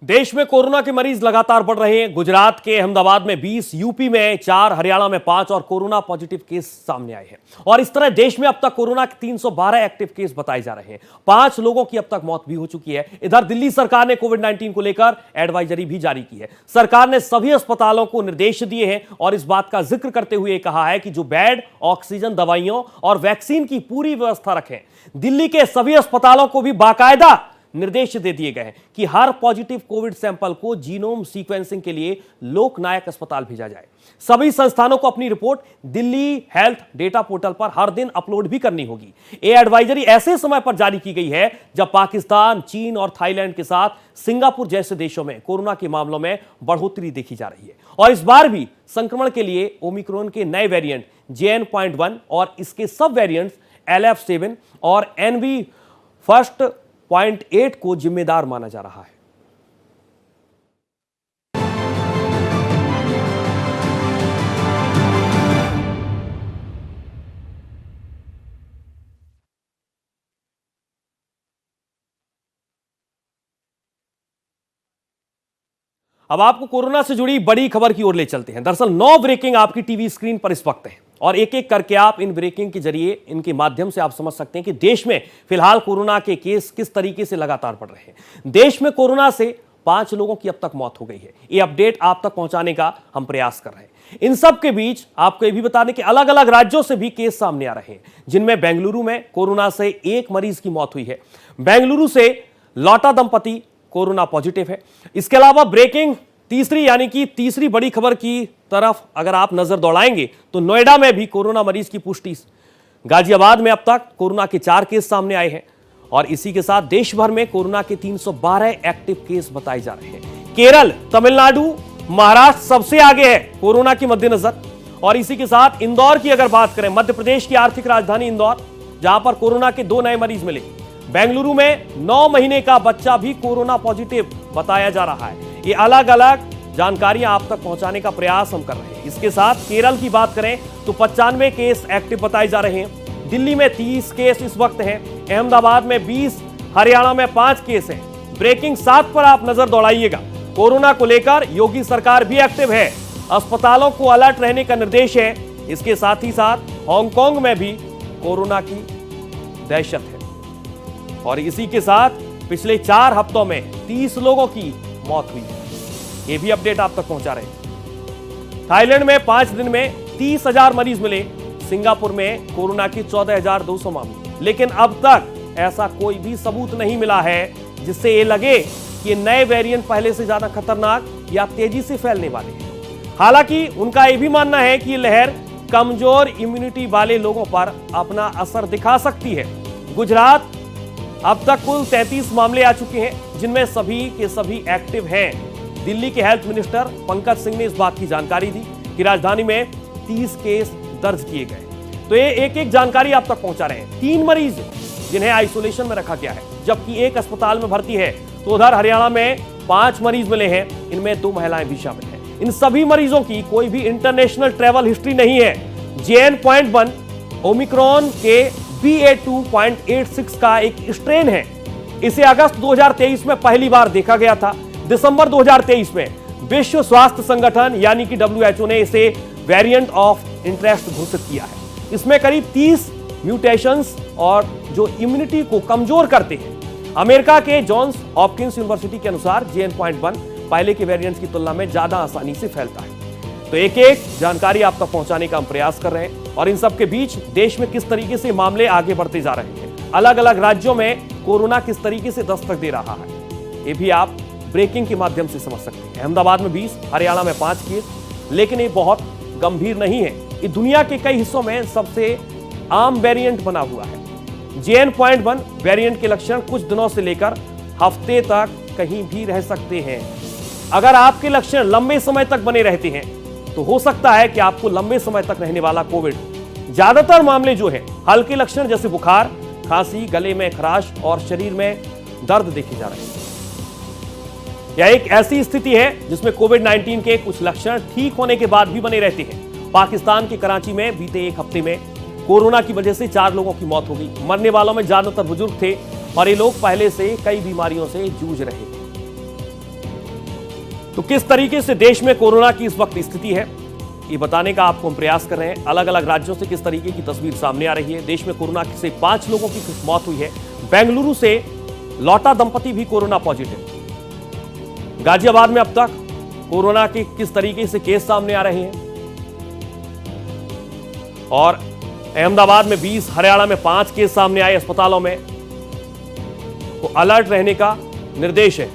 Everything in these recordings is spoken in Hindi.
देश में कोरोना के मरीज लगातार बढ़ रहे हैं। गुजरात के अहमदाबाद में 20, यूपी में 4, हरियाणा में 5 और कोरोना पॉजिटिव केस सामने आए हैं। और इस तरह देश में अब तक कोरोना के 312 एक्टिव केस बताए जा रहे हैं। 5 लोगों की अब तक मौत भी हो चुकी है। इधर दिल्ली सरकार ने कोविड-19 को लेकर एडवाइजरी भी जारी की है। सरकार ने सभी अस्पतालों को निर्देश दिए हैं और इस बात का जिक्र करते हुए कहा है कि जो बेड, ऑक्सीजन, दवाइयों और वैक्सीन की पूरी व्यवस्था रखें। दिल्ली के सभी अस्पतालों को भी बाकायदा निर्देश दे दिए गए हैं कि हर पॉजिटिव कोविड सैंपल को जीनोम सीक्वेंसिंग के लिए लोकनायक अस्पताल भेजा जाए। सभी संस्थानों को अपनी report Delhi health data portal पर हर दिन अपलोड भी करनी होगी। ये एडवाइजरी ऐसे समय पर जारी की गई है जब पाकिस्तान, चीन और थाईलैंड के साथ सिंगापुर जैसे देशों में कोरोना के मामलों में बढ़ोतरी देखी जा रही है। और इस बार भी संक्रमण के लिए ओमिक्रॉन के नए वेरिएंट JN.1 और इसके सब वेरिएंट्स LF7 और NV.1.8 को जिम्मेदार माना जा रहा है। अब आपको कोरोना से जुड़ी बड़ी खबर की ओर ले चलते हैं। दरअसल 9 ब्रेकिंग आपकी टीवी स्क्रीन पर इस वक्त है और एक एक करके आप इन ब्रेकिंग के जरिए, इनके माध्यम से आप समझ सकते हैं कि देश में फिलहाल कोरोना के केस किस तरीके से लगातार बढ़ रहे हैं। देश में कोरोना से 5 लोगों की अब तक मौत हो गई है। ये अपडेट आप तक पहुंचाने का हम प्रयास कर रहे हैं। इन सब के बीच आपको यह भी बता दें कि अलग अलग राज्यों से भी केस सामने आ रहे हैं, जिनमें बेंगलुरु में कोरोना से 1 मरीज की मौत हुई है। बेंगलुरु से लौटा दंपति कोरोना पॉजिटिव है। इसके अलावा ब्रेकिंग तीसरी, यानी कि तीसरी बड़ी खबर की तरफ अगर आप नजर दौड़ाएंगे तो नोएडा में भी कोरोना मरीज की पुष्टि। गाजियाबाद में अब तक कोरोना के 4 केस सामने आए हैं और इसी के साथ देश भर में कोरोना के 312 एक्टिव केस बताए जा रहे हैं। केरल, तमिलनाडु, महाराष्ट्र सबसे आगे है कोरोना के मद्देनजर। और इसी के साथ इंदौर की अगर बात करें, मध्य प्रदेश की आर्थिक राजधानी इंदौर, जहां पर कोरोना के 2 नए मरीज मिले। बेंगलुरु में 9 महीने का बच्चा भी कोरोना पॉजिटिव बताया जा रहा है। ये अलग अलग जानकारियां आप तक पहुंचाने का प्रयास हम कर रहे हैं। इसके साथ केरल की बात करें तो 95 केस एक्टिव बताए जा रहे हैं। दिल्ली में 30 केस इस वक्त हैं। अहमदाबाद में 20, हरियाणा में 5 केस हैं। ब्रेकिंग 7 पर आप नजर दौड़ाइएगा। कोरोना को लेकर योगी सरकार भी एक्टिव है। अस्पतालों को अलर्ट रहने का निर्देश है। इसके साथ ही साथ हांगकांग में भी कोरोना की दहशत है। और इसी के साथ पिछले 4 हफ्तों में 30 लोगों की मौत हुई है। ये भी अपडेट आप तक पहुंचा रहे हैं। थाईलैंड में 5 दिन में 30,000 मरीज मिले। सिंगापुर में कोरोना की 14,200 मामले। लेकिन अब तक ऐसा कोई भी सबूत नहीं मिला है जिससे ये लगे कि नए वेरिएंट पहले से ज्यादा खतरनाक या तेजी से फैलने वाले हैं। हालांकि उनका यह भी मानना है कि लहर कमजोर इम्यूनिटी वाले लोगों पर अपना असर दिखा सकती है। गुजरात अब तक कुल 33 मामले आ चुके हैं, जिनमें सभी के सभी एक्टिव हैं। दिल्ली के हेल्थ मिनिस्टर पंकज सिंह ने इस बात की जानकारी दी कि राजधानी में 30 केस दर्ज किए गए। तो ये एक एक जानकारी आप तक पहुंचा रहे हैं। 3 मरीज जिन्हें आइसोलेशन में रखा गया है, जबकि 1 अस्पताल में भर्ती है। तो उधर हरियाणा में 5 मरीज मिले हैं, इनमें 2 महिलाएं भी शामिल हैं। इन सभी मरीजों की कोई भी इंटरनेशनल ट्रैवल हिस्ट्री नहीं है। JN.1 ओमिक्रॉन के BA.2.86 का एक स्ट्रेन है। इसे अगस्त 2023 में पहली बार देखा गया था। दिसंबर 2023 में विश्व स्वास्थ्य संगठन यानी कि WHO ने इसे वेरिएंट ऑफ इंटरेस्ट घोषित किया है। इसमें करीब 30 म्यूटेशंस और जो इम्यूनिटी को कमजोर करते हैं। अमेरिका के जॉन्स हॉपकिंस यूनिवर्सिटी के अनुसार JN.1 पहले के वेरिएंट्स की तुलना में ज्यादा आसानी से फैलता है। तो एक एक जानकारी आप तक पहुंचाने का हम प्रयास कर रहे हैं। और इन सब के बीच देश में किस तरीके से मामले आगे बढ़ते जा रहे हैं, अलग अलग राज्यों में कोरोना किस तरीके से दस्तक दे रहा है, ये भी आप ब्रेकिंग के माध्यम से समझ सकते हैं। अहमदाबाद में 20, हरियाणा में 5 केस, लेकिन ये बहुत गंभीर नहीं है। ये दुनिया के कई हिस्सों में सबसे आम वेरिएंट बना हुआ है। JN.1 वेरिएंट के लक्षण कुछ दिनों से लेकर हफ्ते तक कहीं भी रह सकते हैं। अगर आपके लक्षण लंबे समय तक बने रहते हैं तो हो सकता है कि आपको लंबे समय तक रहने वाला कोविड। ज्यादातर मामले जो है हल्के लक्षण जैसे बुखार, खांसी, गले में खराश और शरीर में दर्द देखे जा रहे हैं। यह एक ऐसी स्थिति है जिसमें कोविड-19 के कुछ लक्षण ठीक होने के बाद भी बने रहते हैं। पाकिस्तान के कराची में बीते 1 हफ्ते में कोरोना की वजह से 4 लोगों की मौत हो गई। मरने वालों में ज्यादातर बुजुर्ग थे और ये लोग पहले से कई बीमारियों से जूझ रहे थे। तो किस तरीके से देश में कोरोना की इस वक्त स्थिति है, ये बताने का आपको हम प्रयास कर रहे हैं। अलग अलग राज्यों से किस तरीके की तस्वीर सामने आ रही है। देश में कोरोना से 5 लोगों की मौत हुई है। बेंगलुरु से लौटा दंपति भी कोरोना पॉजिटिव। गाजियाबाद में अब तक कोरोना के किस तरीके से केस सामने आ रहे हैं, और अहमदाबाद में 20, हरियाणा में 5 केस सामने आए। अस्पतालों में को अलर्ट रहने का निर्देश है।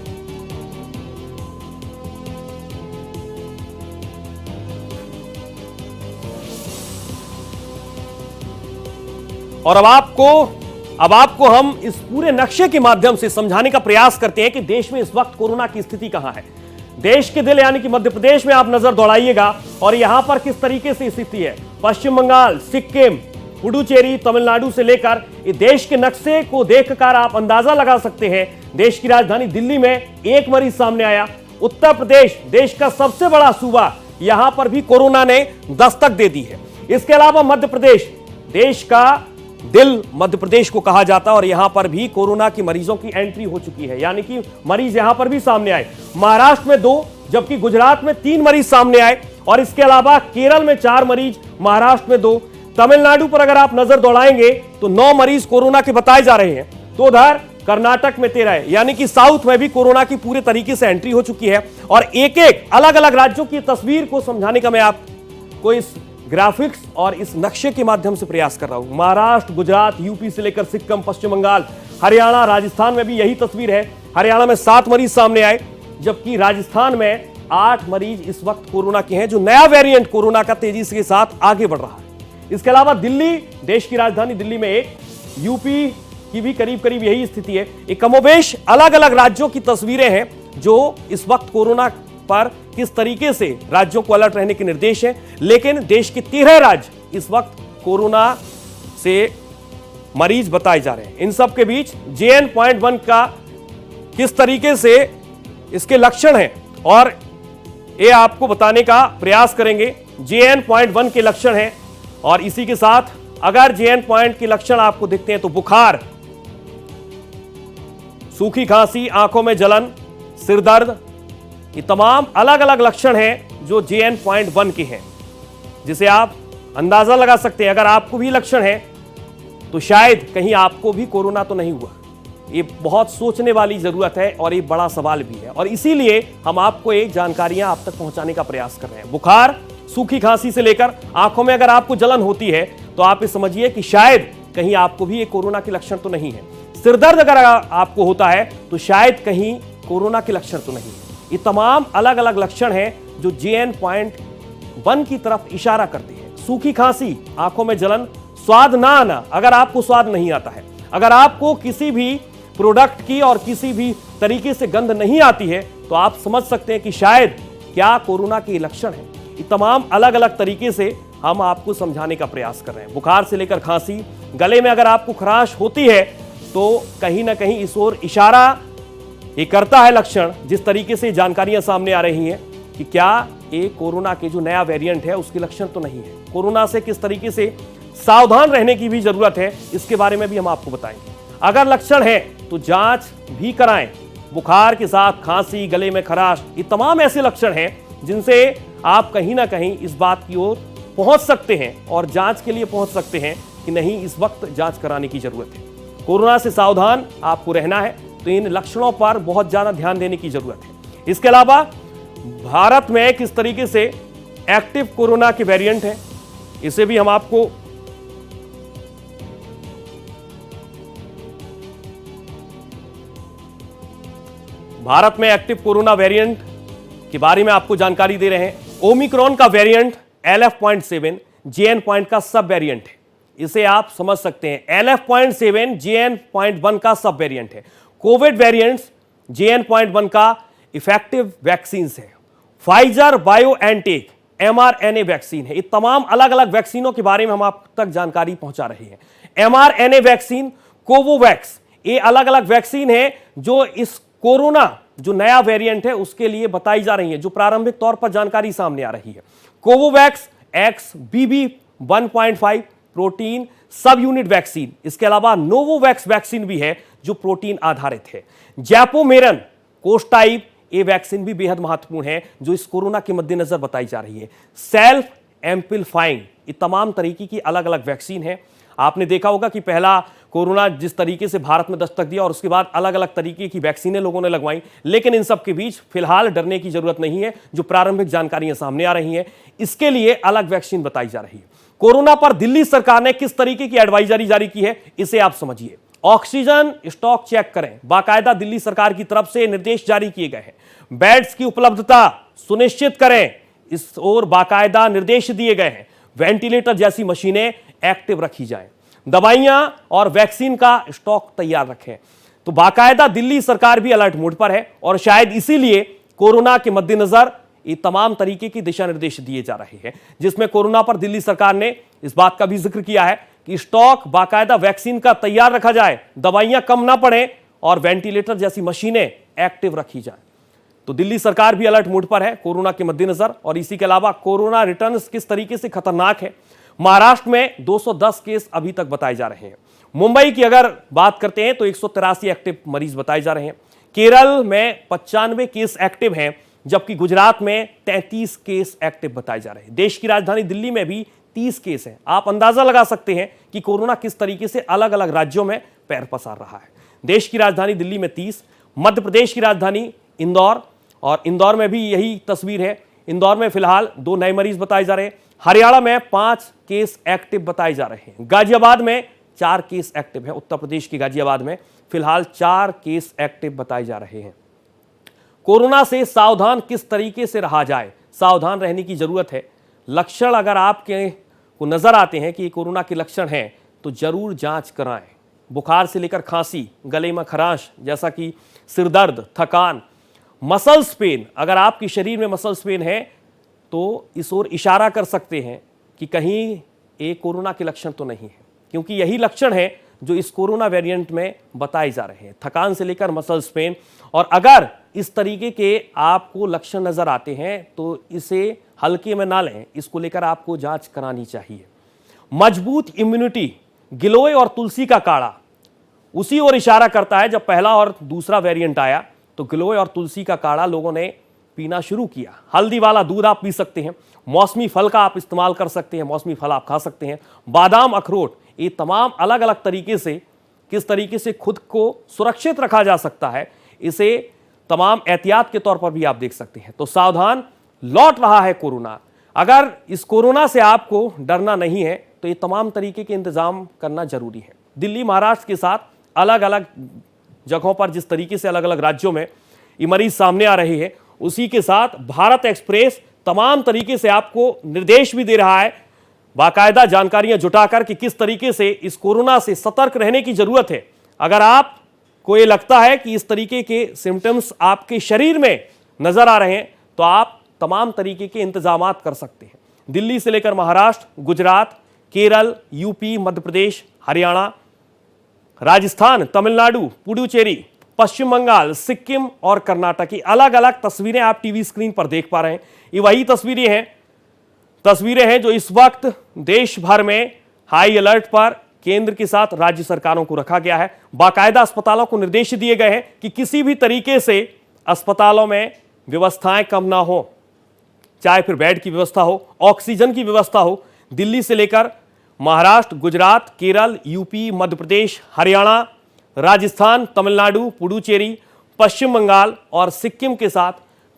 और अब आपको हम इस पूरे नक्शे के माध्यम से समझाने का प्रयास करते हैं कि देश में इस वक्त कोरोना की स्थिति कहां है। देश के दिल यानी कि मध्य प्रदेश में आप नजर दौड़ाइएगा और यहां पर किस तरीके से स्थिति है। पश्चिम बंगाल, सिक्किम, पुडुचेरी, तमिलनाडु से लेकर इस देश के नक्शे को देखकर आप अंदाजा लगा सकते हैं। देश की राजधानी दिल्ली में 1 मरीज सामने आया। उत्तर प्रदेश, देश का सबसे बड़ा सूबा, यहां पर भी कोरोना ने दस्तक दे दी है। इसके अलावा मध्य प्रदेश, देश का दिल मध्य प्रदेश को कहा जाता है, और यहां पर भी कोरोना की मरीजों की एंट्री हो चुकी है, यानी कि मरीज यहां पर भी सामने आए। महाराष्ट्र में 2, जबकि गुजरात में 3 मरीज सामने आए, और इसके अलावा केरल में 4 मरीज, महाराष्ट्र में 2। तमिलनाडु पर अगर आप नजर दौड़ाएंगे तो 9 मरीज कोरोना के बताए जा रहे हैं। तो उधर कर्नाटक में 13 है, यानी कि साउथ में भी कोरोना की पूरे तरीके से एंट्री हो चुकी है। और एक एक अलग अलग राज्यों की तस्वीर को समझाने का मैं आपको इस ग्राफिक्स और इस नक्शे के माध्यम से प्रयास कर रहा हूं। महाराष्ट्र, गुजरात, यूपी से लेकर सिक्किम, पश्चिम बंगाल, हरियाणा, राजस्थान में भी यही तस्वीर है। हरियाणा में 7 मरीज सामने आए, जबकि राजस्थान में 8 मरीज इस वक्त कोरोना के हैं, जो नया वेरिएंट कोरोना का तेजी के साथ आगे बढ़ रहा है। इसके अलावा दिल्ली, देश की राजधानी दिल्ली में 1, यूपी की भी करीब यही स्थिति है। एक कमोबेश अलग अलग राज्यों की तस्वीरें हैं जो इस वक्त कोरोना पर किस तरीके से राज्यों को अलर्ट रहने के निर्देश हैं। लेकिन देश के 13 राज्य इस वक्त कोरोना से मरीज बताए जा रहे हैं। इन सब के बीच JN.1 का किस तरीके से इसके लक्षण हैं, और ये आपको बताने का प्रयास करेंगे। JN.1 के लक्षण हैं, और इसी के साथ अगर JN. के लक्षण आपको दिखते हैं तो बुखार, सूखी खांसी, आंखों में जलन, सिर दर्द, ये तमाम अलग अलग लक्षण हैं जो JN.1 के हैं, जिसे आप अंदाजा लगा सकते हैं। अगर आपको भी लक्षण है तो शायद कहीं आपको भी कोरोना तो नहीं हुआ। ये बहुत सोचने वाली जरूरत है, और ये बड़ा सवाल भी है, और इसीलिए हम आपको एक जानकारियां आप तक पहुंचाने का प्रयास कर रहे हैं। बुखार, सूखी खांसी से लेकर आंखों में अगर आपको जलन होती है तो आप ये समझिए कि शायद कहीं आपको भी ये कोरोना के लक्षण तो नहीं है। सिर दर्द अगर आपको होता है तो शायद कहीं कोरोना के लक्षण तो नहीं है। ये तमाम अलग अलग लक्षण हैं जो JN.1 की तरफ इशारा करते हैं। सूखी खांसी, आंखों में जलन, स्वाद ना आना, अगर आपको स्वाद नहीं आता है, अगर आपको किसी भी प्रोडक्ट की और किसी भी तरीके से गंध नहीं आती है, तो आप समझ सकते हैं कि शायद क्या कोरोना के लक्षण हैं। ये तमाम अलग अलग तरीके से हम आपको समझाने का प्रयास कर रहे हैं। बुखार से लेकर खांसी, गले में अगर आपको खराश होती है तो कहीं ना कहीं इस ओर इशारा ये करता है लक्षण। जिस तरीके से जानकारियां सामने आ रही हैं कि क्या ये कोरोना के जो नया वेरिएंट है उसके लक्षण तो नहीं है। कोरोना से किस तरीके से सावधान रहने की भी जरूरत है, इसके बारे में भी हम आपको बताएंगे। अगर लक्षण है तो जांच भी कराएं। बुखार के साथ खांसी, गले में खराश, ये तमाम ऐसे लक्षण हैं जिनसे आप कहीं ना कहीं इस बात की ओर पहुंच सकते हैं और जांच के लिए पहुंच सकते हैं कि नहीं, इस वक्त जांच कराने की जरूरत है। कोरोना से सावधान आपको रहना है, तो इन लक्षणों पर बहुत ज्यादा ध्यान देने की जरूरत है। इसके अलावा भारत में किस तरीके से एक्टिव कोरोना के वेरिएंट है, इसे भी हम आपको भारत में एक्टिव कोरोना वेरिएंट के बारे में आपको जानकारी दे रहे हैं। ओमिक्रॉन का वेरिएंट LF.7 JN. का सब वेरिएंट है, इसे आप समझ सकते हैं। LF.7 JN.1 का सब वेरिएंट है। कोविड वेरिएंट्स JN.1 का इफेक्टिव वैक्सीन है। फाइजर बायोएनटेक mRNA वैक्सीन है। ये तमाम अलग अलग वैक्सीनों के बारे में हम आप तक जानकारी पहुंचा रहे हैं। mRNA वैक्सीन, कोवोवैक्स, ये अलग अलग वैक्सीन है जो इस कोरोना जो नया वेरिएंट है उसके लिए बताई जा रही है, जो प्रारंभिक तौर पर जानकारी सामने आ रही है। कोवोवैक्स XBB.1.5 प्रोटीन सब यूनिट वैक्सीन, इसके अलावा नोवोवैक्स वैक्सीन भी है जो प्रोटीन आधारित है। जैपोमेरन कोष टाइप ये वैक्सीन भी बेहद महत्वपूर्ण है जो इस कोरोना के मद्देनजर बताई जा रही है। सेल्फ एम्पलीफाइंग, ये तमाम तरीके की अलग अलग वैक्सीन है। आपने देखा होगा कि पहला कोरोना जिस तरीके से भारत में दस्तक दिया और उसके बाद अलग अलग तरीके की वैक्सीनें लोगों ने लगवाई, लेकिन इन सब के बीच फिलहाल डरने की जरूरत नहीं है। जो प्रारंभिक जानकारियां सामने आ रही हैं, इसके लिए अलग वैक्सीन बताई जा रही है। कोरोना पर दिल्ली सरकार ने किस तरीके की एडवाइजरी जारी की है, इसे आप समझिए। ऑक्सीजन स्टॉक चेक करें, बाकायदा दिल्ली सरकार की तरफ से निर्देश जारी किए गए हैं। बेड्स की उपलब्धता सुनिश्चित करें, इस ओर बाकायदा निर्देश दिए गए हैं। वेंटिलेटर जैसी मशीनें एक्टिव रखी जाएं, दवाइयां और वैक्सीन का स्टॉक तैयार रखें। तो बाकायदा दिल्ली सरकार भी अलर्ट मोड पर है और शायद इसीलिए कोरोना के मद्देनजर ये तमाम तरीके की दिशा निर्देश दिए जा रहे हैं, जिसमें कोरोना पर दिल्ली सरकार ने इस बात का भी जिक्र किया है कि स्टॉक बाकायदा वैक्सीन का तैयार रखा जाए, दवाइयां कम ना पड़े और वेंटिलेटर जैसी मशीनें एक्टिव रखी जाए। तो दिल्ली सरकार भी अलर्ट मोड पर है कोरोना के मद्देनजर। और इसी के अलावा कोरोना रिटर्न्स किस तरीके से खतरनाक है। महाराष्ट्र में 210 केस अभी तक बताए जा रहे हैं। मुंबई की अगर बात करते हैं तो 183 एक्टिव मरीज बताए जा रहे हैं। केरल में 95 केस एक्टिव हैं, जबकि गुजरात में 33 केस एक्टिव बताए जा रहे हैं। देश की राजधानी दिल्ली में भी 30 केस हैं। आप अंदाजा लगा सकते हैं कि कोरोना किस तरीके से अलग अलग राज्यों में पैर पसार रहा है। देश की राजधानी दिल्ली में 30, मध्य प्रदेश की राजधानी इंदौर, और इंदौर में भी यही तस्वीर है। इंदौर में फिलहाल 2 नए मरीज बताए जा रहे हैं। हरियाणा में 5 केस एक्टिव बताए जा रहे हैं। गाजियाबाद में 4 केस एक्टिव है। उत्तर प्रदेश की गाजियाबाद में फिलहाल 4 केस एक्टिव बताए जा रहे हैं। कोरोना से सावधान किस तरीके से रहा जाए, सावधान रहने की जरूरत है। लक्षण अगर आपके को नजर आते हैं कि कोरोना के लक्षण हैं तो जरूर जांच कराएं। बुखार से लेकर खांसी, गले में खराश जैसा कि सिरदर्द, थकान, मसल्स पेन, अगर आपके शरीर में मसल्स पेन है तो इस ओर इशारा कर सकते हैं कि कहीं एक कोरोना के लक्षण तो नहीं है, क्योंकि यही लक्षण है जो इस कोरोना वेरिएंट में बताए जा रहे हैं। थकान से लेकर मसल्स पेन, और अगर इस तरीके के आपको लक्षण नजर आते हैं तो इसे हल्के में ना लें, इसको लेकर आपको जांच करानी चाहिए। मजबूत इम्यूनिटी, गिलोय और तुलसी का काढ़ा उसी ओर इशारा करता है। जब पहला और दूसरा वेरिएंट आया तो गिलोय और तुलसी का काढ़ा लोगों ने पीना शुरू किया। हल्दी वाला दूध आप पी सकते हैं, मौसमी फल का आप इस्तेमाल कर सकते हैं, मौसमी फल आप खा सकते हैं, बादाम, अखरोट, ये तमाम अलग अलग तरीके से किस तरीके से खुद को सुरक्षित रखा जा सकता है, इसे तमाम एहतियात के तौर पर भी आप देख सकते हैं। तो सावधान, लौट रहा है कोरोना। अगर इस कोरोना से आपको डरना नहीं है तो ये तमाम तरीके के इंतजाम करना जरूरी है। दिल्ली, महाराष्ट्र के साथ अलग अलग जगहों पर जिस तरीके से अलग अलग राज्यों में ये मरीज सामने आ रहे हैं, उसी के साथ भारत एक्सप्रेस तमाम तरीके से आपको निर्देश भी दे रहा है, बाकायदा जानकारियां जुटाकर कि किस तरीके से इस कोरोना से सतर्क रहने की जरूरत है। अगर आपको ये लगता है कि इस तरीके के सिम्टम्स आपके शरीर में नजर आ रहे हैं तो आप तमाम तरीके के इंतजामात कर सकते हैं। दिल्ली से लेकर महाराष्ट्र, गुजरात, केरल, यूपी, मध्य प्रदेश, हरियाणा, राजस्थान, तमिलनाडु, पुडुचेरी, पश्चिम बंगाल, सिक्किम और कर्नाटक की अलग अलग तस्वीरें आप टीवी स्क्रीन पर देख पा रहे हैं। ये वही तस्वीरें हैं जो इस वक्त देश भर में हाई अलर्ट पर केंद्र के साथ राज्य सरकारों को रखा गया है। बाकायदा अस्पतालों को निर्देश दिए गए हैं कि किसी भी तरीके से अस्पतालों में व्यवस्थाएं कम ना हो, चाहे फिर बेड की व्यवस्था हो, ऑक्सीजन की व्यवस्था हो। दिल्ली से लेकर महाराष्ट्र, गुजरात, केरल, यूपी, मध्य प्रदेश, हरियाणा, राजस्थान, तमिलनाडु, पुडुचेरी, पश्चिम बंगाल और सिक्किम के साथ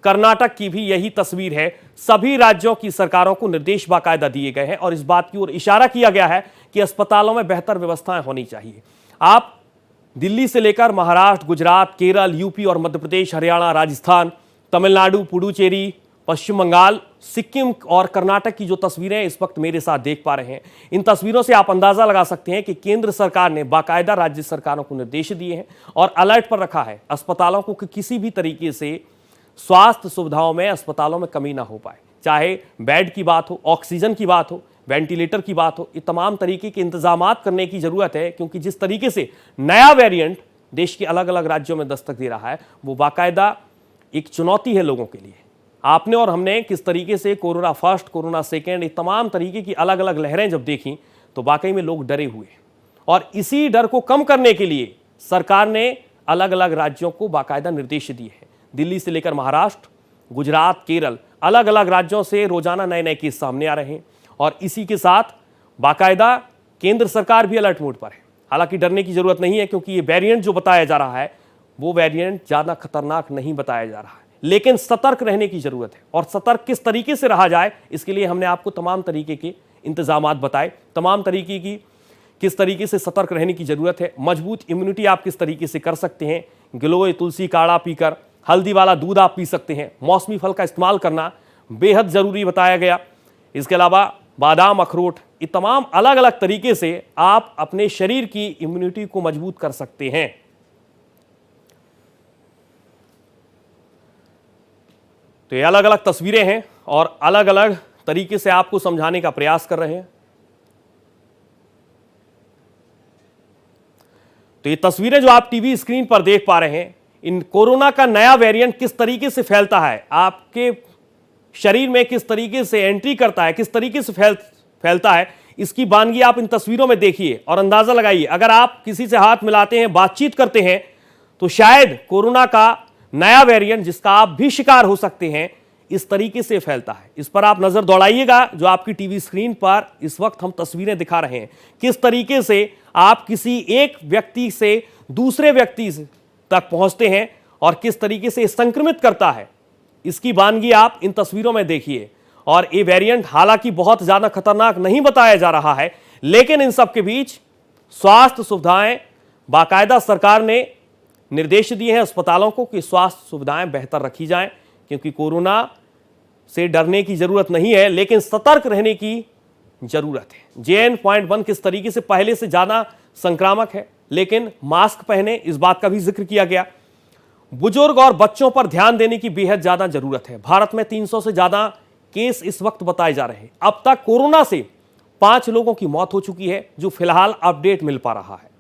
कर्नाटक की भी यही तस्वीर है। सभी राज्यों की सरकारों को निर्देश बाकायदा दिए गए हैं और इस बात की ओर इशारा किया गया है कि अस्पतालों में बेहतर व्यवस्थाएं होनी चाहिए। आप दिल्ली से लेकर महाराष्ट्र, गुजरात, केरल, यूपी और मध्य प्रदेश, हरियाणा, राजस्थान, तमिलनाडु, पुडुचेरी, पश्चिम बंगाल, सिक्किम और कर्नाटक की जो तस्वीरें इस वक्त मेरे साथ देख पा रहे हैं, इन तस्वीरों से आप अंदाजा लगा सकते हैं कि केंद्र सरकार ने बाकायदा राज्य सरकारों को निर्देश दिए हैं और अलर्ट पर रखा है अस्पतालों को कि किसी भी तरीके से स्वास्थ्य सुविधाओं में अस्पतालों में कमी ना हो पाए। चाहे बेड की बात हो, ऑक्सीजन की बात हो, वेंटिलेटर की बात हो, ये तमाम तरीके के इंतजामात करने की जरूरत है, क्योंकि जिस तरीके से नया वेरिएंट देश के अलग अलग राज्यों में दस्तक दे रहा है वो बाकायदा एक चुनौती है लोगों के लिए। आपने और हमने किस तरीके से कोरोना फर्स्ट, कोरोना सेकेंड, ये तमाम तरीके की अलग अलग लहरें जब देखी तो वाकई में लोग डरे हुए हैं और इसी डर को कम करने के लिए सरकार ने अलग अलग राज्यों को बाकायदा निर्देश दिए हैं। दिल्ली से लेकर महाराष्ट्र, गुजरात, केरल, अलग अलग राज्यों से रोजाना नए नए केस सामने आ रहे हैं और इसी के साथ बाकायदा केंद्र सरकार भी अलर्ट मोड पर है। हालांकि डरने की जरूरत नहीं है, क्योंकि ये वेरिएंट जो बताया जा रहा है वो वेरिएंट ज्यादा खतरनाक नहीं बताया जा रहा है, लेकिन सतर्क रहने की जरूरत है। और सतर्क किस तरीके से रहा जाए, इसके लिए हमने आपको तमाम तरीके के इंतजामात बताए, तमाम तरीके की किस तरीके से सतर्क रहने की जरूरत है। मजबूत इम्यूनिटी आप किस तरीके से कर सकते हैं, गिलोय तुलसी काढ़ा पीकर, हल्दी वाला दूध आप पी सकते हैं, मौसमी फल का इस्तेमाल करना बेहद जरूरी बताया गया। इसके अलावा बादाम, अखरोट, ये तमाम अलग अलग तरीके से आप अपने शरीर की इम्यूनिटी को मजबूत कर सकते हैं। तो ये अलग अलग तस्वीरें हैं और अलग अलग तरीके से आपको समझाने का प्रयास कर रहे हैं। तो ये तस्वीरें जो आप टीवी स्क्रीन पर देख पा रहे हैं, इन कोरोना का नया वेरिएंट किस तरीके से फैलता है, आपके शरीर में किस तरीके से एंट्री करता है, किस तरीके से फैलता है, इसकी बानगी आप इन तस्वीरों में देखिए और अंदाजा लगाइए। अगर आप किसी से हाथ मिलाते हैं, बातचीत करते हैं, तो शायद कोरोना का नया वेरिएंट, जिसका आप भी शिकार हो सकते हैं, इस तरीके से फैलता है। इस पर आप नजर दौड़ाइएगा जो आपकी टीवी स्क्रीन पर इस वक्त हम तस्वीरें दिखा रहे हैं, किस तरीके से आप किसी एक व्यक्ति से दूसरे व्यक्ति तक पहुंचते हैं और किस तरीके से संक्रमित करता है, इसकी बानगी आप इन तस्वीरों में देखिए। और ये वेरिएंट हालांकि बहुत ज्यादा खतरनाक नहीं बताया जा रहा है, लेकिन इन सब के बीच स्वास्थ्य सुविधाएं, बाकायदा सरकार ने निर्देश दिए हैं अस्पतालों को कि स्वास्थ्य सुविधाएं बेहतर रखी जाएं, क्योंकि कोरोना से डरने की जरूरत नहीं है, लेकिन सतर्क रहने की जरूरत है। JN.1 किस तरीके से पहले से ज्यादा संक्रामक है, लेकिन मास्क पहने, इस बात का भी जिक्र किया गया। बुजुर्ग और बच्चों पर ध्यान देने की बेहद ज्यादा जरूरत है। भारत में 300 से ज्यादा केस इस वक्त बताए जा रहे हैं। अब तक कोरोना से 5 लोगों की मौत हो चुकी है, जो फिलहाल अपडेट मिल पा रहा है।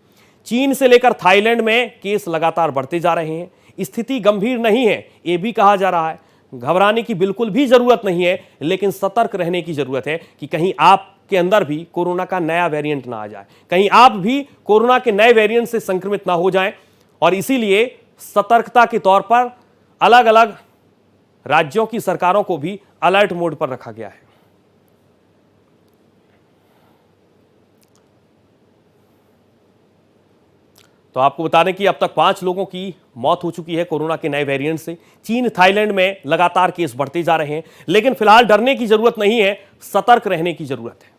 चीन से लेकर थाईलैंड में केस लगातार बढ़ते जा रहे हैं। स्थिति गंभीर नहीं है, यह भी कहा जा रहा है। घबराने की बिल्कुल भी जरूरत नहीं है, लेकिन सतर्क रहने की जरूरत है कि कहीं आपके अंदर भी कोरोना का नया वेरिएंट ना आ जाए, कहीं आप भी कोरोना के नए वेरिएंट से संक्रमित ना हो जाएं। और इसीलिए सतर्कता के तौर पर अलग अलग राज्यों की सरकारों को भी अलर्ट मोड पर रखा गया है। तो आपको बता दें कि अब तक 5 लोगों की मौत हो चुकी है कोरोना के नए वेरिएंट से। चीन, थाईलैंड में लगातार केस बढ़ते जा रहे हैं, लेकिन फिलहाल डरने की जरूरत नहीं है, सतर्क रहने की जरूरत है।